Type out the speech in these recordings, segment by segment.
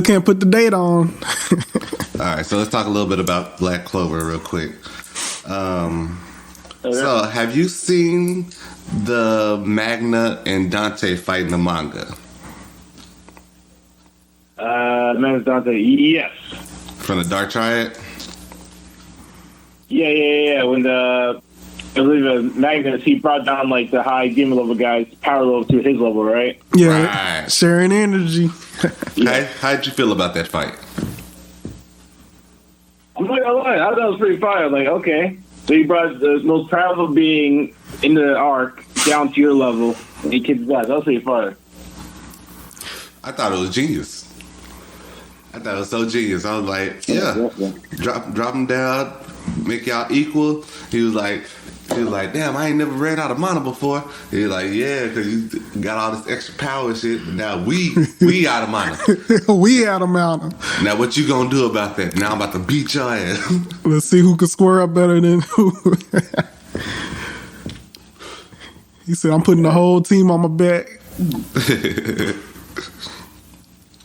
Can't put the date on. All right, so let's talk a little bit about Black Clover real quick. So, have you seen the Magna and Dante fight in the manga? Magna Dante, yes. From the Dark Triad? Yeah. When I believe Magnus, he brought down like the high demon level guys, power level to his level, right? Yeah, right. Sharing energy. Yeah. How'd you feel about that fight? I'm not gonna lie, I thought it was pretty fire. Like, okay, so he brought the most powerful being in the arc down to your level, and he kicked his ass. That was pretty fire. I thought it was genius. I thought it was so genius. I was like, yeah. Drop him down, make y'all equal. He was like, damn, I ain't never ran out of mana before. He was like, yeah, because you got all this extra power and shit. But now we out of mana. We out of mana. Now what you gonna do about that? Now I'm about to beat your ass. Let's see who can square up better than who. He said, I'm putting the whole team on my back.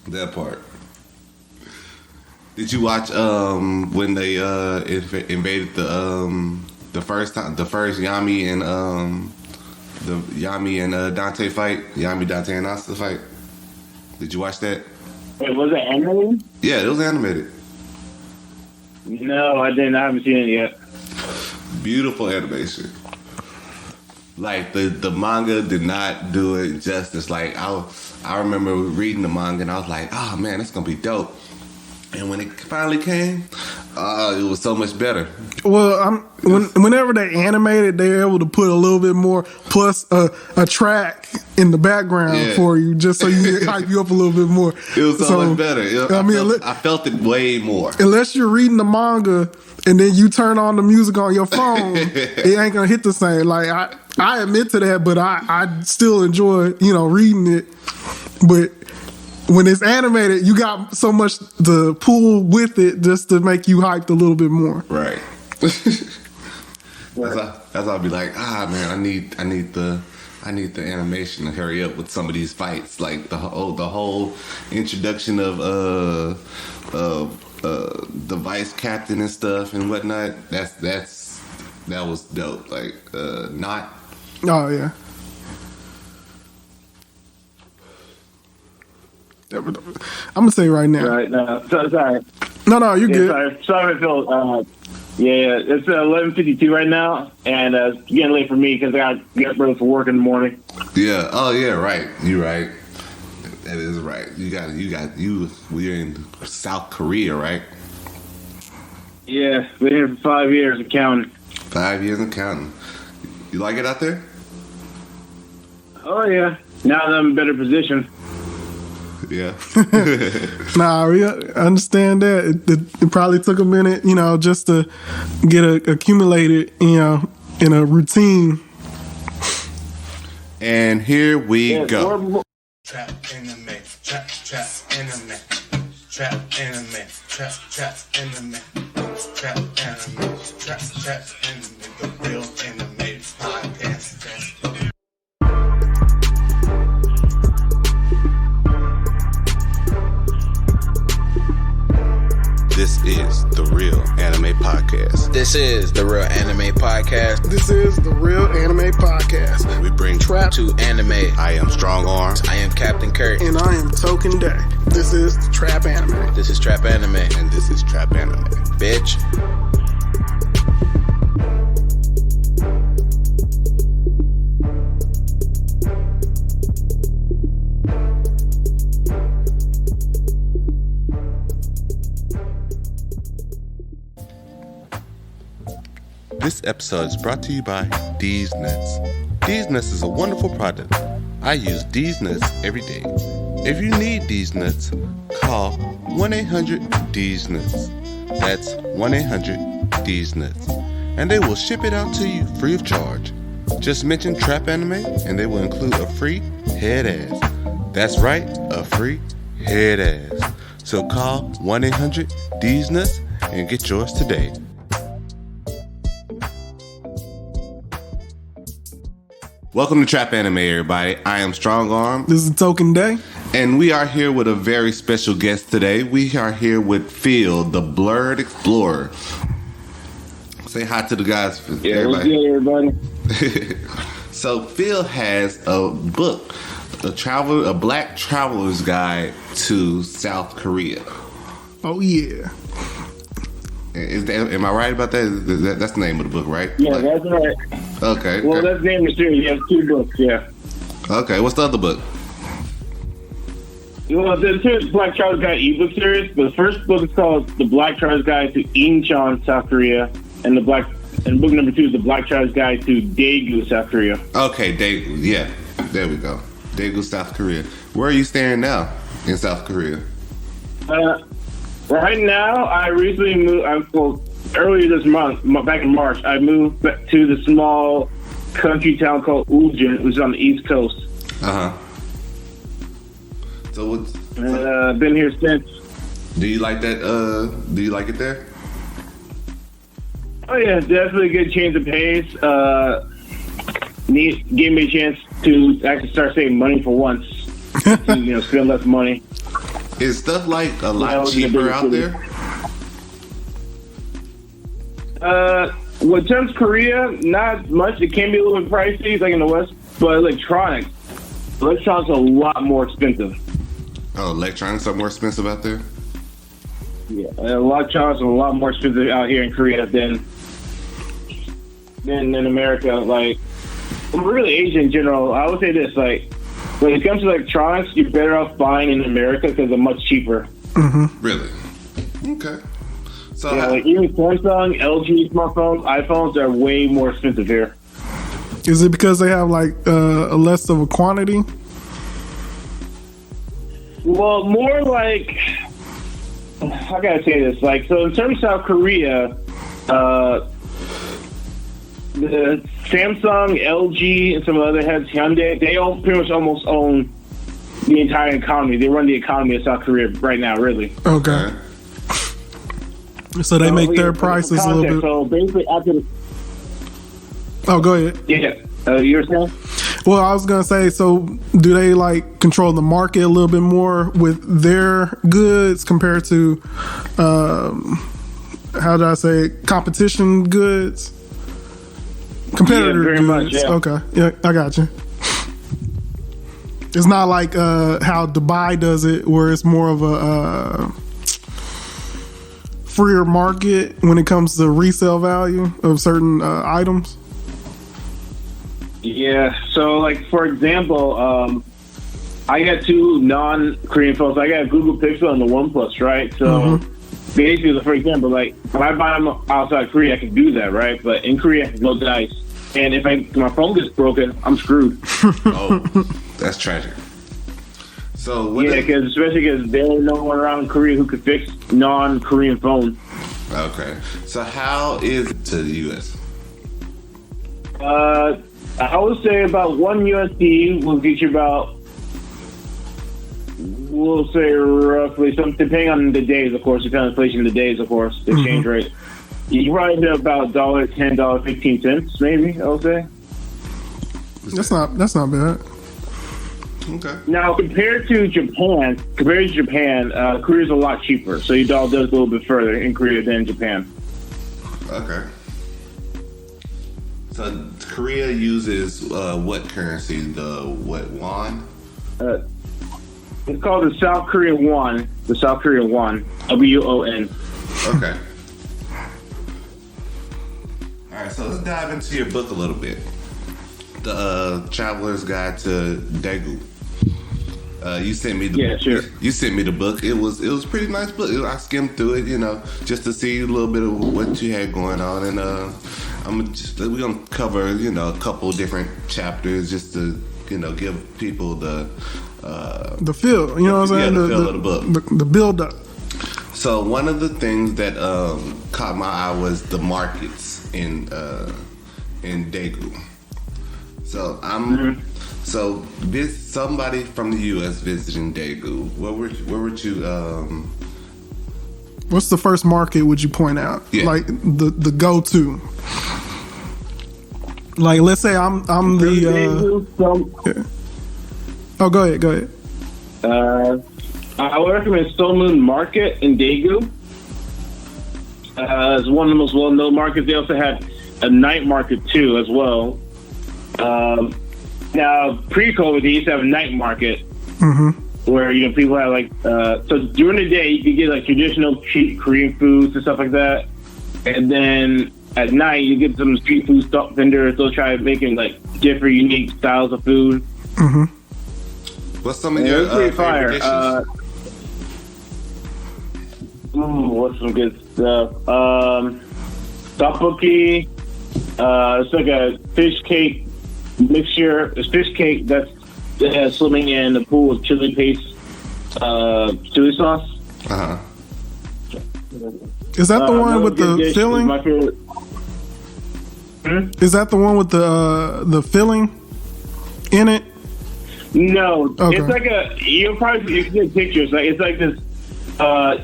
That part. Did you watch when they invaded the first Yami and Dante fight? Yami, Dante, and Asta fight? Did you watch that? Wait, was it animated? Yeah, it was animated. No, I didn't. I haven't seen it yet. Beautiful animation. Like the manga did not do it justice. Like I remember reading the manga and I was like, oh man, that's gonna be dope. And when it finally came, it was so much better. Well, whenever they animated, they're able to put a little bit more, plus a track in the background for you, just so you can hype you up a little bit more. It was so much better. I felt it way more. Unless you're reading the manga and then you turn on the music on your phone, it ain't gonna hit the same. Like I admit to that, but I still enjoy reading it, but. When it's animated, you got so much to pull with it just to make you hyped a little bit more. Right. That's I'll be like, man, I need the animation to hurry up with some of these fights, like the whole introduction of the vice captain and stuff and whatnot. That was dope. Like not. Oh yeah. I'm gonna say right now. Right now, sorry. No, you're good. Sorry, Phil. It's 11:52 right now, and it's getting late for me because I got to get ready for work in the morning. Yeah. Oh yeah. Right. You're right. That is right. We're in South Korea, right? Yeah, been here for 5 years and counting. 5 years and counting. You like it out there? Oh yeah. Now that I'm in a better position. Yeah. Nah, I understand that. It probably took a minute, just to get accumulated, in a routine. And here we go. Trap in the mix, trap in the mix, trap in the mix, trap in the mix, trap in the mix, trap in the mix, the real anime podcast. This is the Real Anime Podcast. This is the Real Anime Podcast. This is the Real Anime Podcast. We bring trap to anime. I am Strong Arm. I am Captain Kurt. And I am Token Day. This is the Trap Anime. This is Trap Anime. And this is Trap Anime. Bitch. This episode is brought to you by D's Nuts. D's Nuts is a wonderful product. I use D's Nuts every day. If you need D's Nuts, call 1-800-D's Nuts. That's 1-800-D's Nuts. And they will ship it out to you free of charge. Just mention Trap Anime and they will include a free head ass. That's right, a free head ass. So call 1-800-D's Nuts and get yours today. Welcome to Trap Anime, everybody. I am Strong Arm. This is Token Day. And we are here with a very special guest today. We are here with Phil, the Blerd Explorer. Say hi to the guys. Yeah, what's good, everybody? So Phil has a book, a black traveler's guide to South Korea. Oh yeah. Am I right about that? That's the name of the book, right? Yeah, that's right. Okay. Well, that's the name of the series. You have 2 books, yeah. Okay, what's the other book? Well, the series Black Traveler's Guide ebook series, but the first book is called The Black Traveler's Guide to Incheon, South Korea, and book number 2 is The Black Traveler's Guide to Daegu, South Korea. Okay, Daegu. Yeah, there we go. Daegu, South Korea. Where are you staying now in South Korea? Right now, I recently moved. Earlier this month, back in March, I moved back to the small country town called Ulsan, which is on the East Coast. So been here since. do you like that? Do you like it there? Oh yeah, definitely a good change of pace. Gave me a chance to actually start saving money for once. To, spend less money. Is stuff like a lot cheaper out there? Well, in terms of Korea, not much. It can be a little bit pricey, like in the West, but electronics are a lot more expensive. Oh, electronics are more expensive out there? Yeah, electronics are a lot more expensive out here in Korea than in America. Like, really Asia in general. I would say this, like, when it comes to electronics, you're better off buying in America because they're much cheaper. Mm-hmm. Really? Okay. So yeah, like even Samsung, LG smartphones, iPhones are way more expensive here. Is it because they have a less of a quantity? Well, more like, how can I say this? Like, so in terms of South Korea, the Samsung, LG, and some of the other heads, Hyundai, they all pretty much almost own the entire economy. They run the economy of South Korea right now, really. Okay. So they make their prices a little bit. So basically, Oh, go ahead. Yeah. You were saying? Well, I was gonna say, so do they control the market a little bit more with their goods compared to, how do I say, competition goods? Competitor very goods. much, yeah. Okay, yeah, I got you. It's not like how Dubai does it, where it's more of a freer market when it comes to resale value of certain items. Yeah. So, for example, I got 2 non-Korean phones. I got a Google Pixel and the OnePlus, right? So, basically, for example, if I buy them outside Korea, I can do that, right? But in Korea, no dice. And if my phone gets broken, I'm screwed. Oh, that's tragic. So especially because there's no one around in Korea who could fix non-Korean phones. Okay. So how is it to the U.S.? I would say about $1 USD will get you about, we'll say roughly, depending on the days, of course, depending on inflation of the days, of course, the exchange rate. You probably hit about $1.10, $1.15, maybe, I would say. That's not bad. Okay. Now, compared to Japan, Korea's a lot cheaper. So your dollar does a little bit further in Korea than in Japan. Okay. So Korea uses what currency? What won? It's called the South Korean won. The South Korean won. WON. Okay. All right. So let's dive into your book a little bit. The Traveler's Guide to Dagu. You sent me the You sent me the book. It was a pretty nice book. I skimmed through it, just to see a little bit of what you had going on, and we're gonna cover a couple different chapters just to give people the feel. You know what I'm saying? The feel of the book, the build up. So one of the things that caught my eye was the markets in Daegu. So So this somebody from the U.S. visiting Daegu. Where would you? What's the first market would you point out? Yeah. Like the go to. Like let's say I'm the. Yeah. Oh, go ahead. I would recommend Soul Moon Market in Daegu. It's one of the most well-known markets. They also have a night market too, as well. Now, pre-COVID, they used to have a night market where people have so during the day you can get like traditional cheap Korean foods and stuff like that, and then at night you get some street food vendors. They'll try making like different, unique styles of food. What's some of your favorite dishes? What's some good stuff? Tteokbokki. It's like a fish cake mixture. It's fish cake that's swimming in a pool of chili paste, chili sauce. Is that the one with the filling? My favorite. Is that the one with the filling in it? No, okay. It's like you can get pictures. Like it's like this.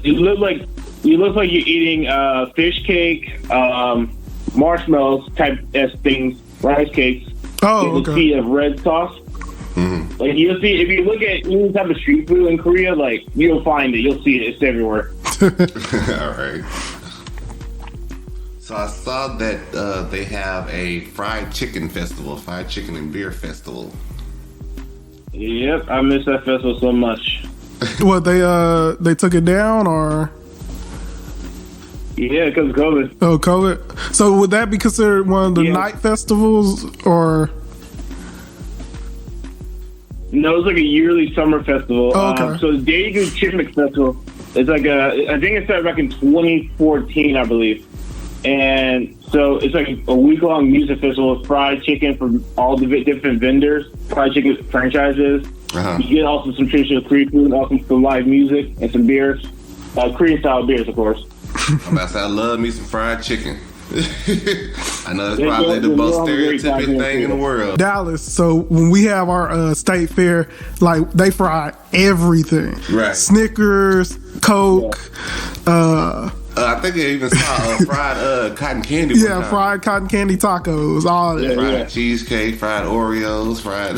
You look like you're eating fish cake, marshmallows type things, rice cakes. Oh, okay. A sea of red sauce. Like you'll see if you look at any type of street food in Korea, like you'll find it. You'll see it. It's everywhere. All right. So I saw that they have a fried chicken festival, fried chicken and beer festival. Yep, I miss that festival so much. What, they took it down or? Yeah, because of COVID. Oh, COVID. So would that be considered one of the night festivals or? No, it's like a yearly summer festival. Oh, okay. So the Daegu Chimmick Festival, it's like I think it started back in 2014, I believe. And so it's like a week-long music festival with fried chicken from all the different vendors, fried chicken franchises. You get also some traditional Korean food, also some live music and some beers, Korean-style beers, of course. I'm about to say, I love me some fried chicken. I know that's probably the most stereotypical thing in the world. Dallas. So when we have our state fair, like they fry everything. Right. Snickers, Coke. I think I even saw fried cotton candy. Yeah, fried cotton candy tacos. All that. Fried cheesecake, fried Oreos, fried.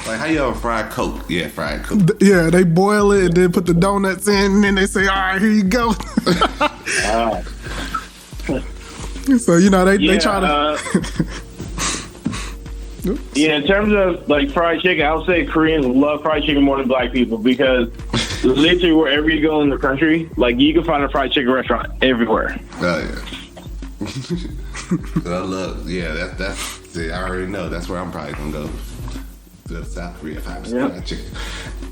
Like, how you have a fried Coke? Yeah, fried Coke. Yeah, they boil it and then put the donuts in, and then they say, "All right, here you go." So they try to. Yeah, in terms of like fried chicken, I would say Koreans love fried chicken more than black people because literally wherever you go in the country, like you can find a fried chicken restaurant everywhere. Oh yeah. I love. Yeah, that's. See, I already know. That's where I'm probably gonna go. To South Korea if I have fried chicken.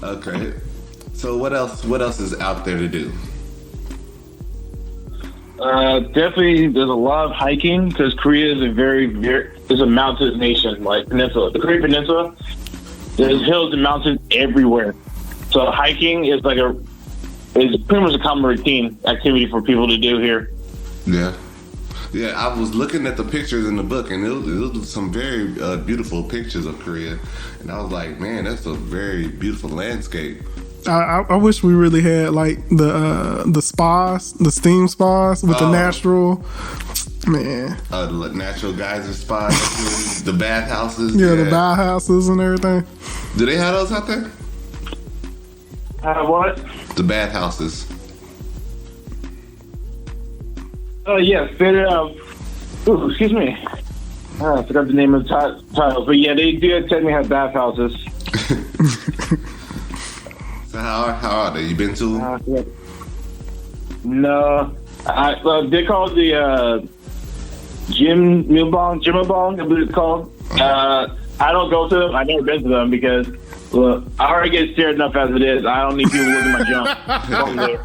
Okay. So what else is out there to do? Definitely, there's a lot of hiking because Korea is is a mountainous nation, like peninsula. The Korean Peninsula, there's hills and mountains everywhere. So hiking is is pretty much a common routine activity for people to do here. Yeah. Yeah, I was looking at the pictures in the book, and it was some very beautiful pictures of Korea, and I was like, man, that's a very beautiful landscape. I wish we really had like the spas, the steam spas with the natural, man. The natural geyser spas, the bathhouses. Yeah, the bathhouses and everything. Do they have those out there? What? The bathhouses. Oh, yeah, excuse me. I forgot the name of the title. But yeah, they do technically have bathhouses. So how are they? You been to them? Yeah. No. They're called the Jimabong, I believe it's called. I don't go to them. I've never been to them because, look, I already get scared enough as it is. I don't need people looking at my junk.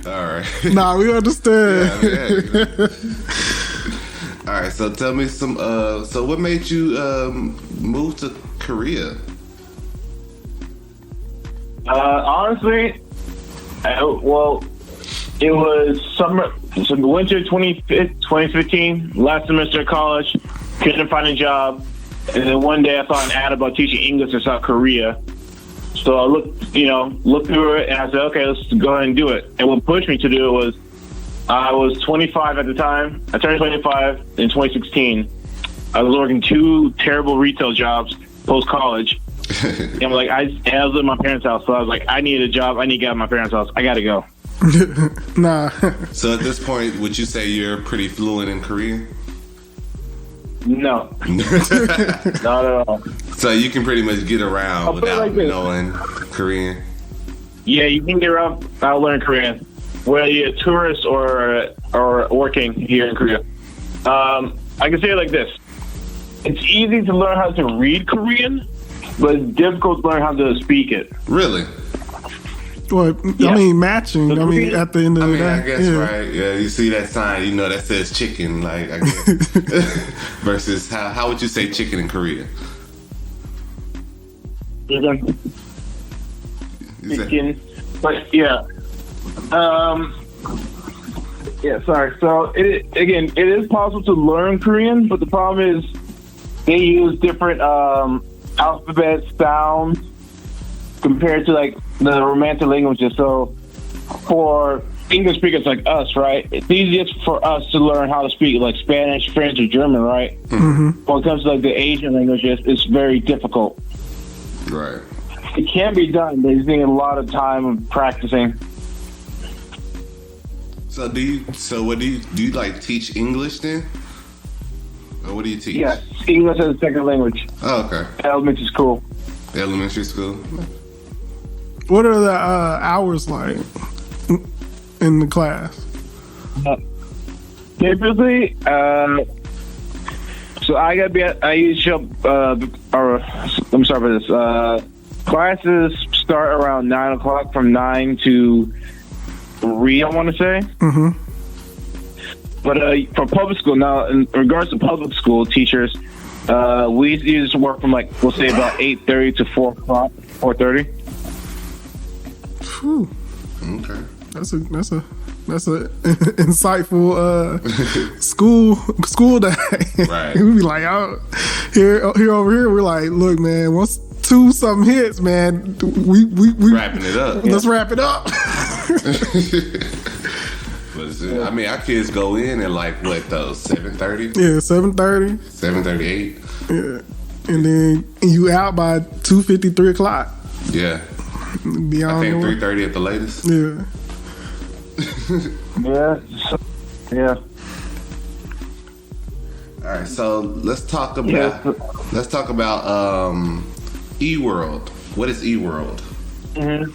All right. Nah, we understand. Yeah. All right. So tell me some. So what made you move to Korea? Honestly, it was winter 2015. Last semester of college, couldn't find a job, and then one day I saw an ad about teaching English in South Korea. So I looked through it, and I said, okay, let's go ahead and do it. And what pushed me to do it was, I was 25 at the time. I turned 25 in 2016. I was working 2 terrible retail jobs post college. And I'm like, I was in my parents' house, so I was like, I need a job. I need to get out of my parents' house. I got to go. Nah. So at this point, would you say you're pretty fluent in Korean? No. Not at all. So you can pretty much get around I'll put it without like this. knowing Korean? Yeah, you can get around. I'll learn Korean, whether you're a tourist or working here in Korea. I can say it like this: it's easy to learn how to read Korean, but it's difficult to learn how to speak it. Really? Well, Yeah. I mean, matching. I mean, at the end of I the mean, day. I guess, yeah. right? Yeah, you see that sign, you know, that says chicken, like, I guess. Versus, how would you say chicken in Korean? You say- Chicken, but yeah. Yeah, sorry. So it is possible to learn Korean, but the problem is they use different alphabet sounds compared to like the Romantic languages. So for English speakers like us, right, it's easiest for us to learn how to speak like Spanish, French, or German, right? Mm-hmm. When it comes to like the Asian languages, it's very difficult. Right. It can be done, but it's taking a lot of time of practicing. So do you like teach English then? Or what do you teach? Yes, English as a second language. Oh, okay. Elementary school. Elementary school. What are the hours like in the class? Typically, so I usually show up, let me start with this. Classes start around 9 o'clock, from 9 to 3, I want to say. Mm-hmm. But for public school, now, in regards to public school teachers, we used to work from like, we'll say about 8:30 to 4 o'clock, 4:30. Whew. Okay. That's a insightful school day. Right. We be like, oh, here over here, we're like, look, man, once 2 something hits, man, we Wrapping it up. let's wrap it up. But I mean, our kids go in at like what though, 7:30? Yeah, 7:30. 7:38. Yeah, and then you out by 2:50, 3 o'clock. Yeah. Beyond I think the way. 3:30 at the latest. Yeah. Yeah. All right, so let's talk about eWorld. What is eWorld? Mm-hmm.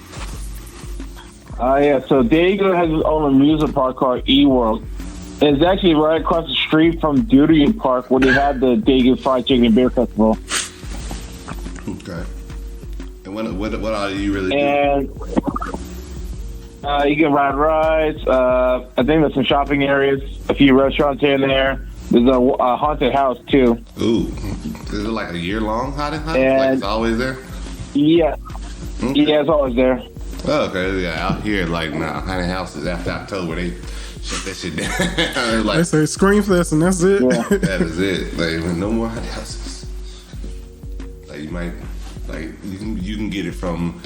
Yeah, so Daegu has its own amusement park called eWorld. It's actually right across the street from Duty Park, where they have the Daegu Fried Chicken and Beer Festival. Okay. And what all do you really do? And you can ride rides. I think there's some shopping areas, a few restaurants here and there. There's a haunted house too. Ooh, is it like a year-long haunted house? And- Like it's always there? Yeah, Okay. yeah, it's always there. Oh, okay, yeah. Out here, like, nah, haunted houses after October, they shut that shit down. They Like, say Scream Fest and that's it. Yeah. that is it. Like, no more haunted houses. Like, you might, like, you can get it from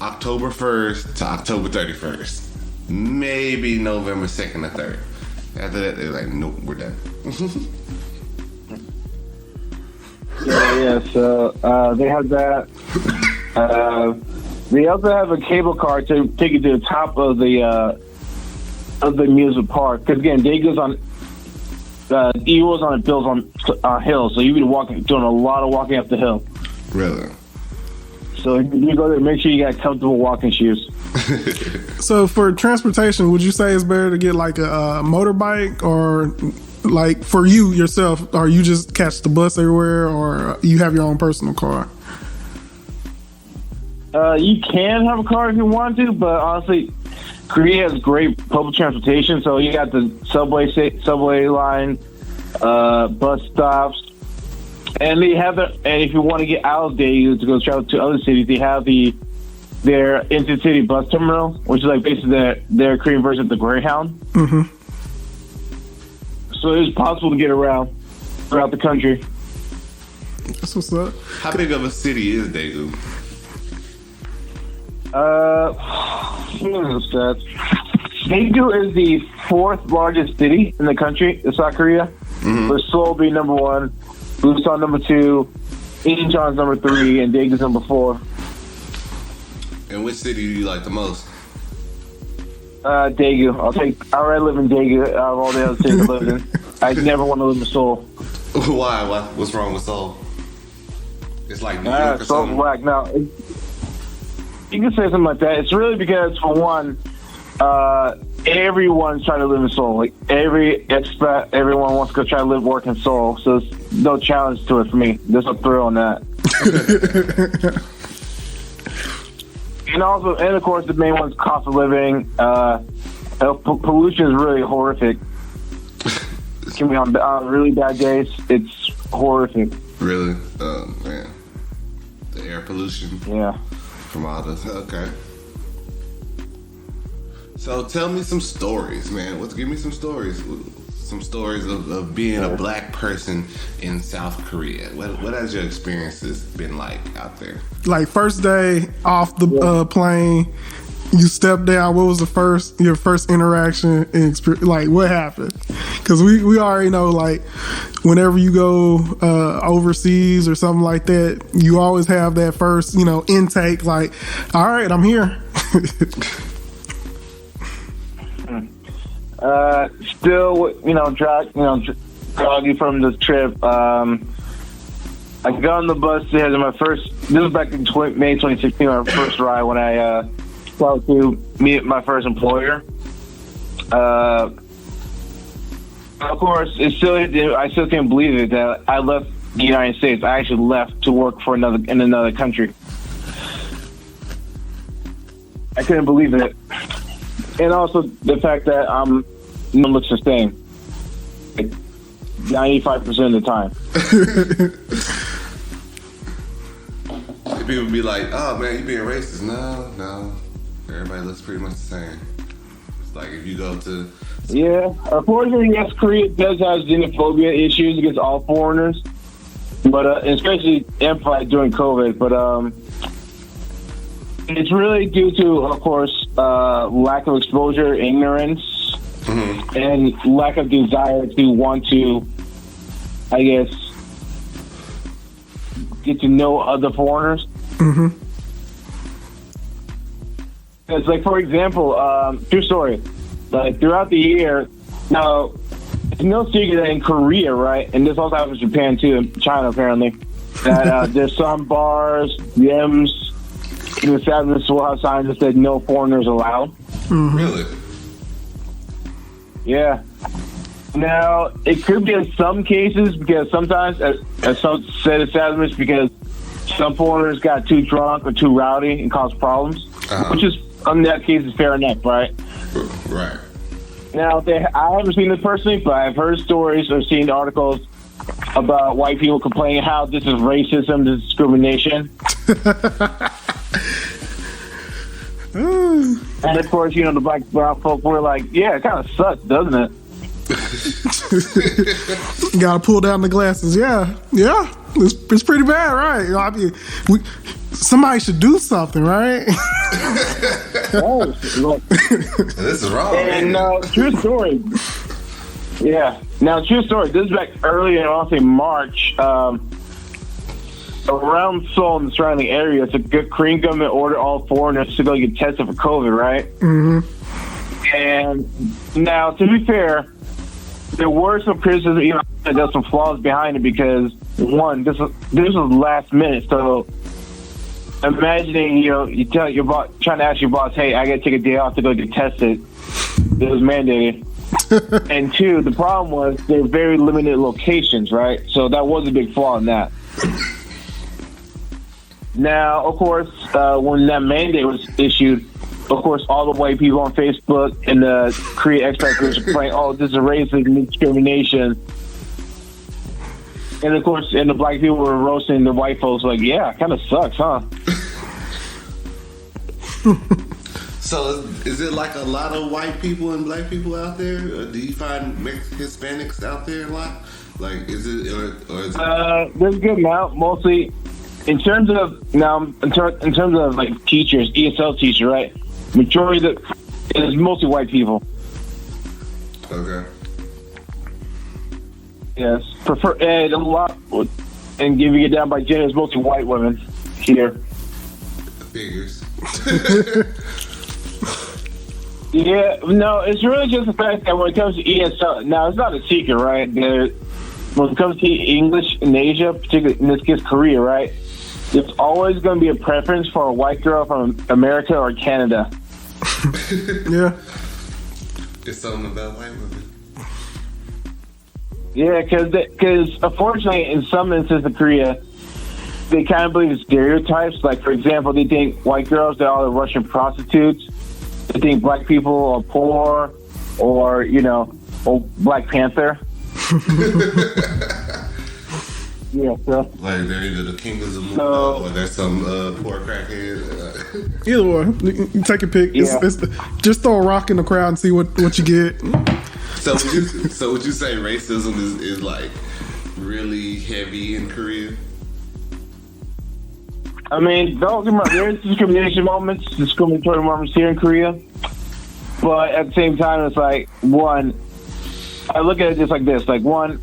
October 1st to October 31st. Maybe November 2nd or 3rd. After that, they're like, nope, we're done. Yeah, so they have that. They also have a cable car to take you to the top of the amusement park. Because again, Daegu's on eWorld's on a hill, so you'd be doing a lot of walking up the hill. Really? So if you go there, make sure you got comfortable walking shoes. So for transportation, would you say it's better to get like a motorbike, or like for you yourself, or you just catch the bus everywhere, or you have your own personal car? You can have a car if you want to, but honestly, Korea has great public transportation. So you got the subway line, bus stops, and they have and if you want to get out of Daegu to go travel to other cities, they have their intercity bus terminal, which is like basically their Korean version of the Greyhound. Mm-hmm. So it's possible to get around throughout the country. That's what's up. How big of a city is Daegu? Daegu is the 4th largest city in the country, in South Korea. With Seoul being number 1, Busan number 2, Incheon's number 3 and Dagu's number 4. And which city do you like the most? Daegu. I'd rather live in Daegu out of all the other cities I live in. I never want to live in Seoul. Why? What's wrong with Seoul? It's like New York or Seoul's something? whack. No, you can say something like that. It's really because, for one, everyone's trying to live in Seoul. Like, every expat, everyone wants to go try to live, work in Seoul. So there's no challenge to it for me. There's no thrill in that. And of course, the main one's cost of living. Pollution is really horrific. It can be on really bad days. It's horrific. Really? Oh, man. The air pollution. Yeah. From all this. Okay. So tell me some stories, man. Give me some stories. Some stories of being a black person in South Korea. What has your experiences been like out there? Like, first day off the plane, you step down. What was your first interaction and experience? Like, what happened? Because we already know, like, whenever you go overseas or something like that, you always have that first, intake. Like, all right, I'm here. Still, groggy from the trip. I got on the bus. This was back in May 2016, my first ride when I started to meet my first employer. Of course, I still can't believe it that I left the United States. I actually left to work in another country. I couldn't believe it. And also the fact that looks the same, like 95% of the time. People be like, "Oh man, you being racist?" No, everybody looks pretty much the same. It's like if you go to unfortunately, yes, Korea does have xenophobia issues against all foreigners, but especially amplified during COVID. But it's really due to, of course, lack of exposure, ignorance, and lack of desire to want to, I guess, get to know other foreigners. It's like, for example, true story. Like, throughout the year, now, it's no secret that in Korea, right, and this also happens in Japan too, and China apparently, that there's some bars, gyms, even establishments will have signs that said no foreigners allowed. Really? Yeah. Now, it could be in some cases because sometimes, at some said establishments, because some foreigners got too drunk or too rowdy and caused problems, which is, in that case, is fair enough, right? Right. Now, I haven't seen this personally, but I've heard stories or seen articles about white people complaining how this is racism, this is discrimination. And of course, the black brown folk were like, yeah, it kind of sucks, doesn't it? Gotta pull down the glasses. Yeah. It's pretty bad, right? I mean, somebody should do something, right? This is wrong. And true story. Yeah. Now, true story. This is back early in, I'll say, March. Around Seoul and the surrounding areas, the Korean government ordered all foreigners to go get tested for COVID, right? And now, to be fair, there were some criticism, there's some flaws behind it because, one, this was last minute. So, imagining, you tell your boss, trying to ask your boss, hey, I got to take a day off to go get tested. It was mandated. And two, the problem was they're very limited locations, right? So that was a big flaw in that. Now, of course, when that mandate was issued, of course, all the white people on Facebook and the Korea expat groups were complaining, oh, this is racism, discrimination. And, of course, the black people were roasting the white folks like, yeah, it kind of sucks, huh? So is it like a lot of white people and black people out there? Or do you find Hispanics out there a lot? Like, is it, or is it? There's a good amount, mostly. In terms of like teachers, ESL teachers, right? Majority of is mostly white people. Okay. Yes, prefer and a lot. and giving it down by gender is mostly white women here. Figures. Yeah, no, it's really just the fact that when it comes to ESL, now it's not a secret, right? When it comes to English in Asia, particularly in this case Korea, right? There's always going to be a preference for a white girl from America or Canada. Yeah. It's something about white women. Yeah, because unfortunately, in some instances in Korea, they kind of believe in stereotypes. Like, for example, they think white girls, they're all the Russian prostitutes. They think black people are poor or, or Black Panther. Yeah, so. Like they're either the kingdoms of Mundo or there's some poor crackhead. Either one. You take a pick. Yeah. Just throw a rock in the crowd and see what you get. So would you say racism is like really heavy in Korea? I mean, don't get me wrong, there's discriminatory moments here in Korea. But at the same time, it's like, one, I look at it just like this. Like, one,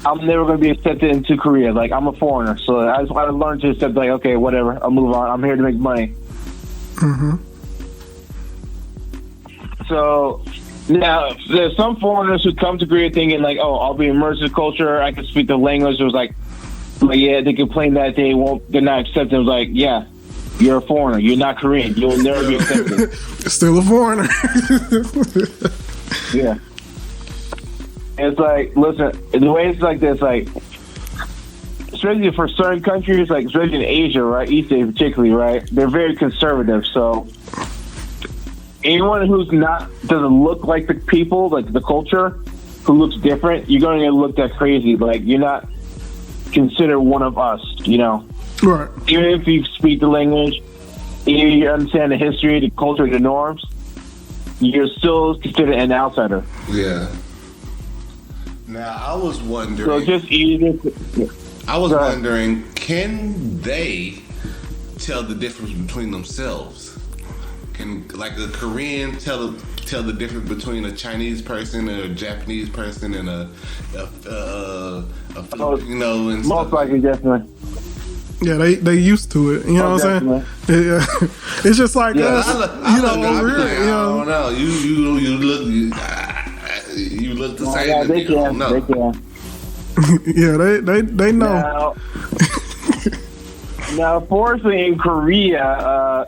I'm never going to be accepted into Korea. Like, I'm a foreigner. So I learned to accept, like, okay, whatever. I'll move on. I'm here to make money. Mm-hmm. So now, there's some foreigners who come to Korea thinking, like, oh, I'll be immersed in culture. I can speak the language. It was like, yeah, they complain that they're not accepted. It was like, yeah, you're a foreigner. You're not Korean. You'll never be accepted. Still a foreigner. Yeah. It's like, listen, the way it's like this, like, especially for certain countries, like, especially in Asia, right, East Asia particularly, right, they're very conservative. So anyone who's doesn't look like the people, like the culture, who looks different, you're going to get looked at crazy. Like, you're not considered one of us, Right. Even if you speak the language, even if you understand the history, the culture, the norms, you're still considered an outsider. Yeah. Now I was wondering. So just easy. Wondering, can they tell the difference between themselves? Can like a Korean tell the difference between a Chinese person and a Japanese person and a Filipino and most stuff? likely, definitely. Yeah, they used to it. You know what I'm saying? Yeah. It's just like us. I don't know. You look the same. Yeah, they can. No. They can. Yeah, they know. Now, fortunately, in Korea,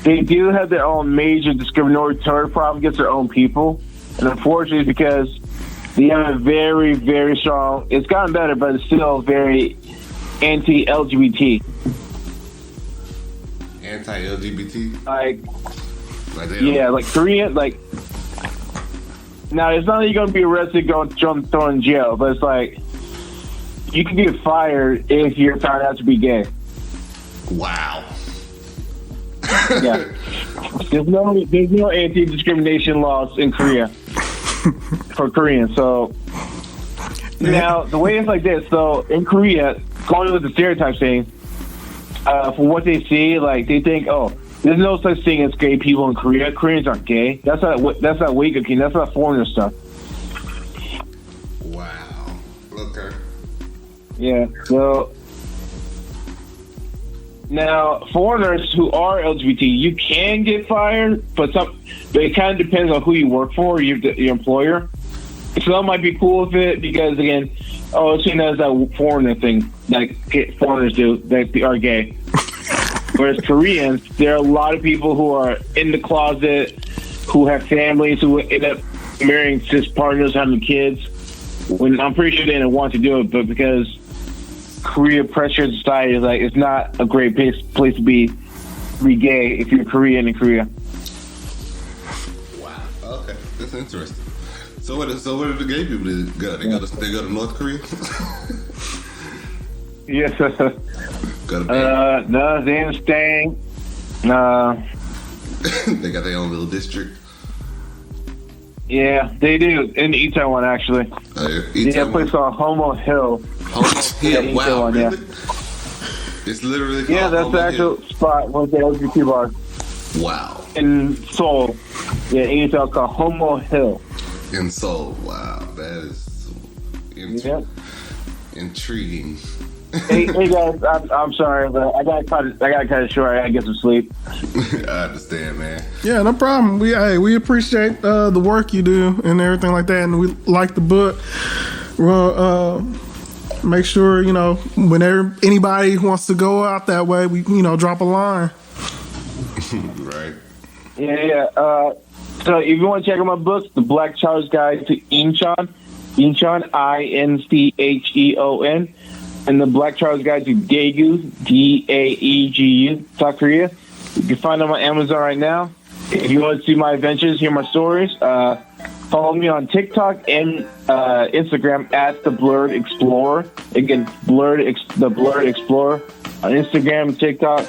they do have their own major discriminatory problem against their own people, and unfortunately, because they have a very, very strong. It's gotten better, but it's still very anti-LGBT. Anti-LGBT? Like Korean, like. Now, it's not that you're going to be arrested, thrown in jail, but it's like you can get fired if you're found out to be gay. Wow. Yeah. There's no anti-discrimination laws in Korea for Koreans. So now the way it's like this. So in Korea, going with the stereotype thing, from what they see, like they think, oh, there's no such thing as gay people in Korea. Koreans aren't gay. That's not Wake-Up. That's not foreigner stuff. Wow. Okay. Yeah. So now, foreigners who are LGBT, you can get fired, but it kind of depends on who you work for, your employer. Some might be cool with it because, again, it's seen as that foreigner thing that foreigners do that are gay. Whereas Koreans, there are a lot of people who are in the closet, who have families, who end up marrying cis partners, having kids. When I'm pretty sure they didn't want to do it, but because Korea pressure society is like, it's not a great place to be gay if you're Korean in Korea. Wow. Okay, that's interesting. So where do the gay people go? They go to North Korea? Yes. No, they ain't staying. They got their own little district. Yeah, they do in Itaewon actually. They have a place called Homo Hill. Homo Hill. Yeah, Wow. Itaewon, Really? Yeah. It's literally called Yeah, that's Homo the actual Hill. spot where the LGBT bar Wow. in Seoul. Yeah, in Itaewon called Homo Hill. In Seoul. Wow. That is Yep. intriguing. Hey guys, I'm sorry, but I gotta cut it short. I gotta get some sleep. I understand, man. Yeah, no problem. We appreciate the work you do and everything like that, and we like the book. Well, make sure whenever anybody wants to go out that way, we drop a line. Right. Yeah. So if you want to check out my books, The Black Child's Guide to Incheon, Incheon, and The Black Child's Guide to Daegu, Daegu, South Korea. You can find them on Amazon right now. If you want to see my adventures, hear my stories, follow me on TikTok and Instagram at the Blerd Explorer. Again, the Blerd Explorer on Instagram, TikTok.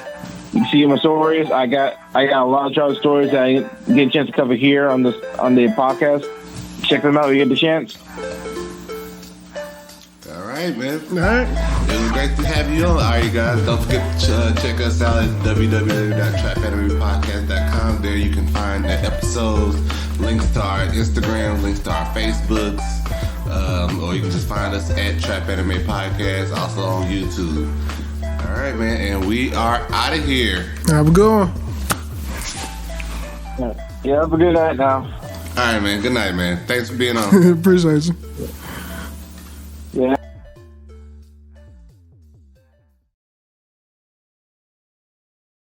You can see my stories. I got a lot of travel stories that I get a chance to cover here on the podcast. Check them out when you get the chance. All right, man. All right. It was great to have you on. All right, guys. Don't forget to check us out at www.trapanimepodcast.com. There you can find the episodes, links to our Instagram, links to our Facebooks, or you can just find us at Trap Anime Podcast, also on YouTube. All right, man, and we are out of here. Have a good one. Yeah, have a good night now. All right, man. Good night, man. Thanks for being on. Appreciate you.